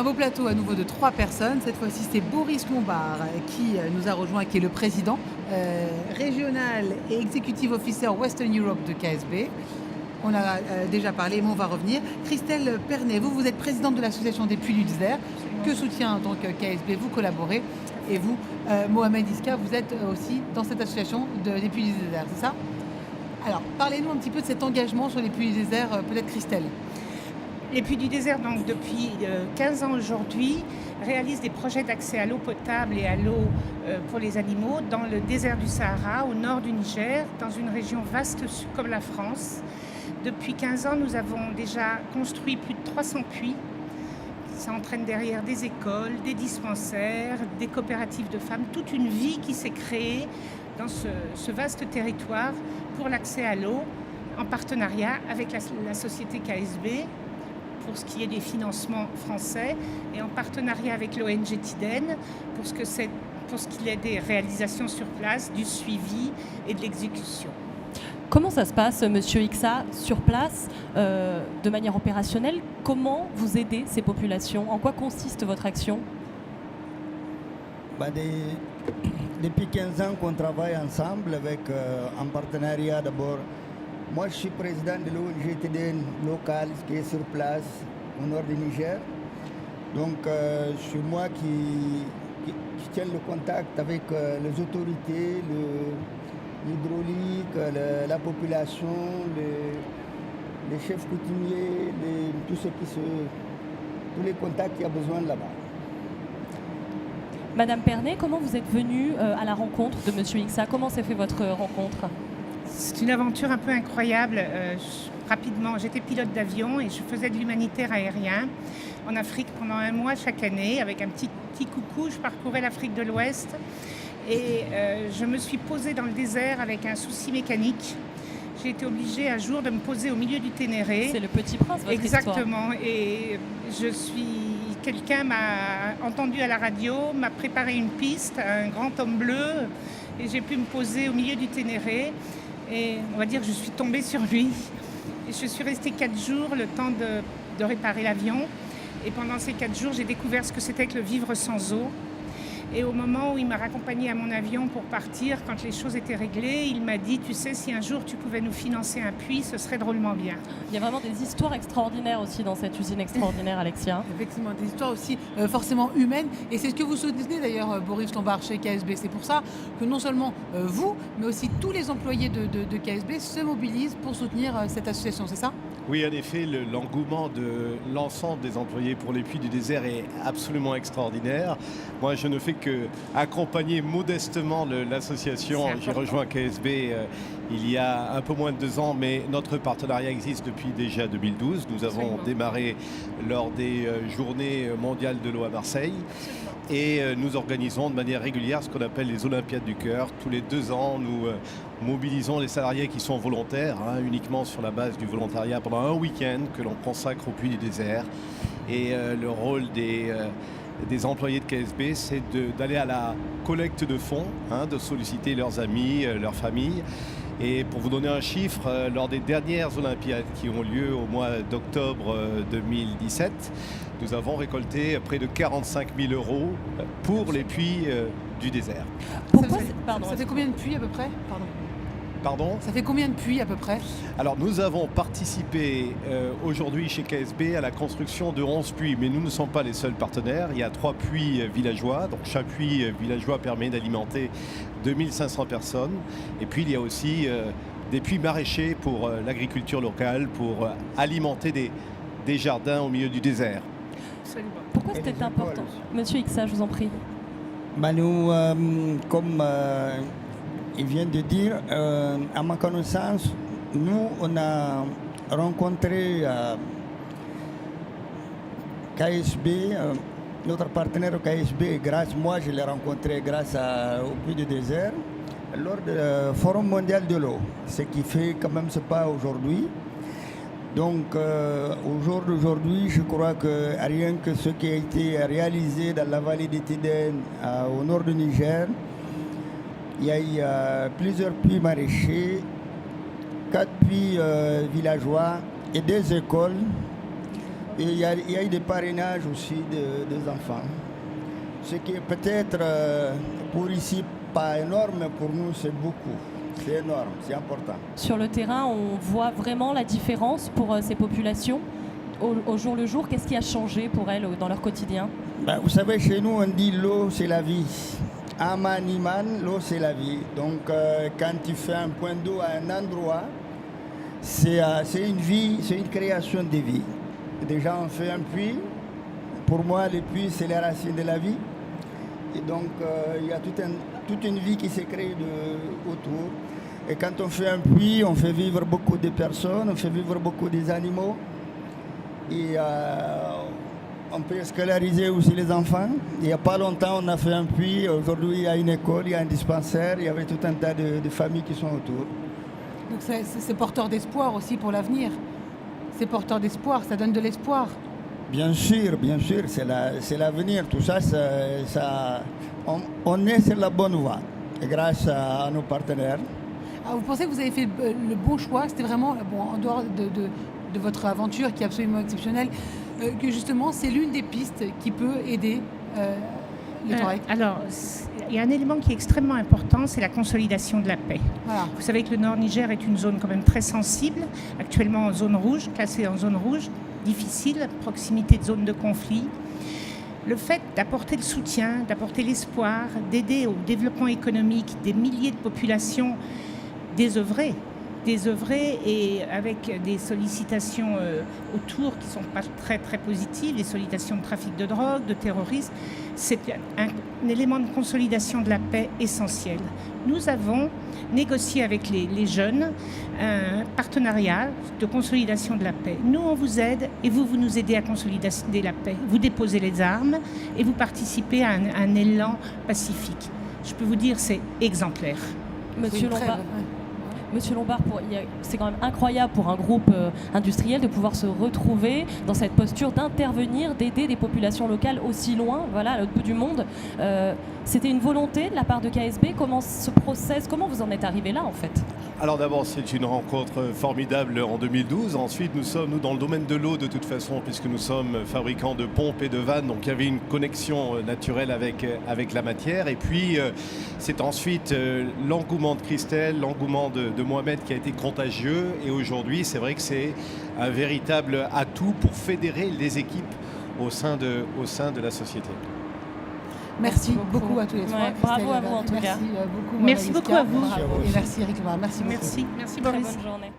un beau plateau à nouveau de 3 personnes. Cette fois-ci, c'est Boris Lombard qui nous a rejoint, qui est le président régional et executive officer Western Europe de KSB. On a déjà parlé, mais on va revenir. Christelle Pernet, vous êtes présidente de l'association des Puits du Désert, que soutient donc KSB, vous collaborez. Et vous, Mohamed Iska, vous êtes aussi dans cette association des Puits du Désert, c'est ça? Alors, parlez-nous un petit peu de cet engagement sur les Puits du Désert, peut-être Christelle. Les Puits du Désert, donc depuis 15 ans aujourd'hui, réalisent des projets d'accès à l'eau potable et à l'eau pour les animaux dans le désert du Sahara, au nord du Niger, dans une région vaste comme la France. Depuis 15 ans, nous avons déjà construit plus de 300 puits. Ça entraîne derrière des écoles, des dispensaires, des coopératives de femmes, toute une vie qui s'est créée dans ce vaste territoire pour l'accès à l'eau, en partenariat avec la société KSB, pour ce qui est des financements français, et en partenariat avec l'ONG Tiden pour ce qu'il est des réalisations sur place, du suivi et de l'exécution. Comment ça se passe, Monsieur Ixa, sur place, de manière opérationnelle? Comment vous aidez ces populations? En quoi consiste votre action? Depuis 15 ans qu'on travaille ensemble en partenariat d'abord. Moi, je suis président de l'ONG TDN locale qui est sur place au nord du Niger. Donc, c'est moi qui tiens le contact avec les autorités, l'hydraulique, la population, les chefs coutumiers, tous les contacts qu'il y a besoin là-bas. Madame Pernet, comment vous êtes venue à la rencontre de Monsieur Ixa? Comment s'est fait votre rencontre? C'est une aventure un peu incroyable. Rapidement, j'étais pilote d'avion et je faisais de l'humanitaire aérien en Afrique pendant 1 mois chaque année. Avec un petit coucou, je parcourais l'Afrique de l'Ouest et je me suis posée dans le désert avec un souci mécanique. J'ai été obligée un jour de me poser au milieu du Ténéré. C'est le Petit Prince, votre Exactement. histoire. Et quelqu'un m'a entendu à la radio, m'a préparé une piste, un grand homme bleu, et j'ai pu me poser au milieu du Ténéré. Et on va dire que je suis tombée sur lui. Et je suis restée 4 jours, le temps de réparer l'avion. Et pendant ces 4 jours, j'ai découvert ce que c'était que le vivre sans eau. Et au moment où il m'a raccompagnée à mon avion pour partir, quand les choses étaient réglées, il m'a dit « Tu sais, si un jour tu pouvais nous financer un puits, ce serait drôlement bien. » Il y a vraiment des histoires extraordinaires aussi dans cette usine extraordinaire, Alexia. Effectivement, des histoires aussi forcément humaines. Et c'est ce que vous soutenez d'ailleurs, Boris Lombard, chez KSB. C'est pour ça que non seulement vous, mais aussi tous les employés de KSB se mobilisent pour soutenir cette association, c'est ça? Oui, en effet, l'engouement de l'ensemble des employés pour les Puits du Désert est absolument extraordinaire. Moi, je ne fais que accompagner modestement l'association. J'ai rejoint KSB il y a un peu moins de 2 ans, mais notre partenariat existe depuis déjà 2012. Nous avons démarré lors des Journées mondiales de l'eau à Marseille. Et nous organisons de manière régulière ce qu'on appelle les Olympiades du cœur. Tous les 2 ans, nous mobilisons les salariés qui sont volontaires, uniquement sur la base du volontariat, pendant un week-end que l'on consacre au Puits du Désert. Et le rôle des employés de KSB, c'est d'aller à la collecte de fonds, de solliciter leurs amis, leurs familles. Et pour vous donner un chiffre, lors des dernières Olympiades qui ont lieu au mois d'octobre 2017, nous avons récolté près de 45 000 € pour les puits du désert. Ça fait combien de puits à peu près? Pardon? Ça fait combien de puits à peu près? Alors nous avons participé aujourd'hui chez KSB à la construction de 11 puits, mais nous ne sommes pas les seuls partenaires. Il y a 3 puits villageois, donc chaque puits villageois permet d'alimenter 2500 personnes. Et puis il y a aussi des puits maraîchers pour l'agriculture locale, pour alimenter des jardins au milieu du désert. Absolument. Pourquoi c'était important? Monsieur Ixa, je vous en prie. Comme il vient de dire, à ma connaissance, nous, on a rencontré KSB, notre partenaire au KSB, moi je l'ai rencontré grâce au Puits du Désert, lors du Forum mondial de l'eau, ce qui fait quand même ce pas aujourd'hui. Donc, au jour d'aujourd'hui, je crois que rien que ce qui a été réalisé dans la vallée de Tiden, au nord du Niger, il y a eu plusieurs puits maraîchers, 4 puits villageois et 2 écoles Et il y a eu des parrainages aussi des enfants. Ce qui est peut-être pour ici pas énorme, mais pour nous c'est beaucoup. C'est énorme, c'est important. Sur le terrain, on voit vraiment la différence pour ces populations au jour le jour. Qu'est-ce qui a changé pour elles dans leur quotidien? Vous savez, chez nous on dit l'eau c'est la vie. Aman Iman, l'eau c'est la vie. Donc quand tu fais un point d'eau à un endroit, c'est une vie, c'est une création de vie. Déjà on fait un puits. Pour moi, les puits c'est les racines de la vie. Et donc il y a toute une vie qui s'est créée autour. Et quand on fait un puits, on fait vivre beaucoup de personnes, on fait vivre beaucoup des animaux. Et on peut scolariser aussi les enfants. Il n'y a pas longtemps, on a fait un puits. Aujourd'hui, il y a une école, il y a un dispensaire. Il y avait tout un tas de familles qui sont autour. Donc c'est porteur d'espoir aussi pour l'avenir. C'est porteur d'espoir, ça donne de l'espoir. Bien sûr, c'est l'avenir. Tout ça, on est sur la bonne voie. Et grâce à nos partenaires. Alors, vous pensez que vous avez fait le bon choix? C'était vraiment, en dehors de votre aventure qui est absolument exceptionnelle, que justement c'est l'une des pistes qui peut aider le Touareg. Alors, il y a un élément qui est extrêmement important, c'est la consolidation de la paix. Voilà. Vous savez que le Nord Niger est une zone quand même très sensible, actuellement en zone rouge, classée en zone rouge, difficile, proximité de zones de conflit. Le fait d'apporter le soutien, d'apporter l'espoir, d'aider au développement économique des milliers de populations désœuvrées et avec des sollicitations autour qui ne sont pas très très positives, des sollicitations de trafic de drogue, de terrorisme, c'est un élément de consolidation de la paix essentiel. Nous avons négocié avec les jeunes un partenariat de consolidation de la paix. Nous, on vous aide et vous nous aidez à consolider la paix. Vous déposez les armes et participez à un élan pacifique. Je peux vous dire, c'est exemplaire. Monsieur Lombard. Monsieur Lombard, c'est quand même incroyable pour un groupe industriel de pouvoir se retrouver dans cette posture d'intervenir, d'aider des populations locales aussi loin, voilà, à l'autre bout du monde. C'était une volonté de la part de KSB. Comment ce process, comment vous en êtes arrivé là en fait? Alors d'abord, c'est une rencontre formidable en 2012. Ensuite, nous sommes dans le domaine de l'eau de toute façon, puisque nous sommes fabricants de pompes et de vannes. Donc il y avait une connexion naturelle avec la matière. Et puis, c'est ensuite l'engouement de Christelle, l'engouement de Mohamed qui a été contagieux. Et aujourd'hui, c'est vrai que c'est un véritable atout pour fédérer les équipes au sein de la société. Merci beaucoup à tous les trois. Ouais, bravo à vous en tout cas. Merci beaucoup. Merci beaucoup à vous. Et merci Eric Lombard. Merci beaucoup. Merci Très Boris. bonne journée.